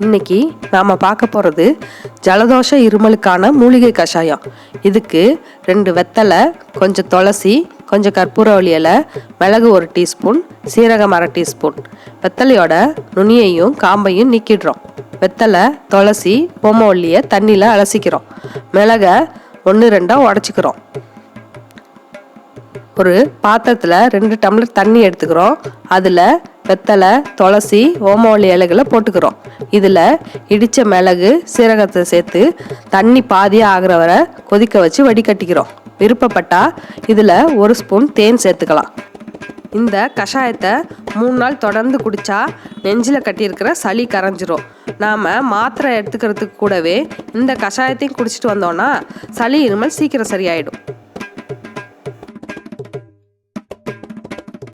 இன்னைக்கு நாம் பார்க்க போகிறது ஜலதோஷ இருமலுக்கான மூலிகை கஷாயம். இதுக்கு 2 வெத்தலை, கொஞ்சம் துளசி, கொஞ்சம் கற்பூரவள்ளி இலை, மிளகு 1 டீஸ்பூன், சீரகம் 1/2 டீஸ்பூன். வெத்தலையோட நுனியையும் காம்பையும் நீக்கிடுறோம். வெத்தலை, துளசி, ஓமவல்லியை தண்ணியில் அலசிக்கிறோம். மிளகை 1-2 உடச்சிக்கிறோம். ஒரு பாத்திரத்தில் 2 டம்ளர் தண்ணி எடுத்துக்கிறோம். அதில் வெத்தலை, துளசி, ஓமவல்லி இலைகளை போட்டுக்கிறோம். இதில் இடித்த மிளகு, சீரகத்தை சேர்த்து தண்ணி பாதியாக ஆகிற வரை கொதிக்க வச்சு வடிகட்டிக்கிறோம். விருப்பப்பட்டால் இதில் 1 ஸ்பூன் தேன் சேர்த்துக்கலாம். இந்த கஷாயத்தை 3 நாள் தொடர்ந்து குடித்தா நெஞ்சில் கட்டியிருக்கிற சளி கரைஞ்சிரும். நாம் மாத்திரை எடுத்துக்கிறதுக்கு கூடவே இந்த கஷாயத்தையும் குடிச்சிட்டு வந்தோன்னா சளி இருமல் சீக்கிரம் சரியாயிடும்.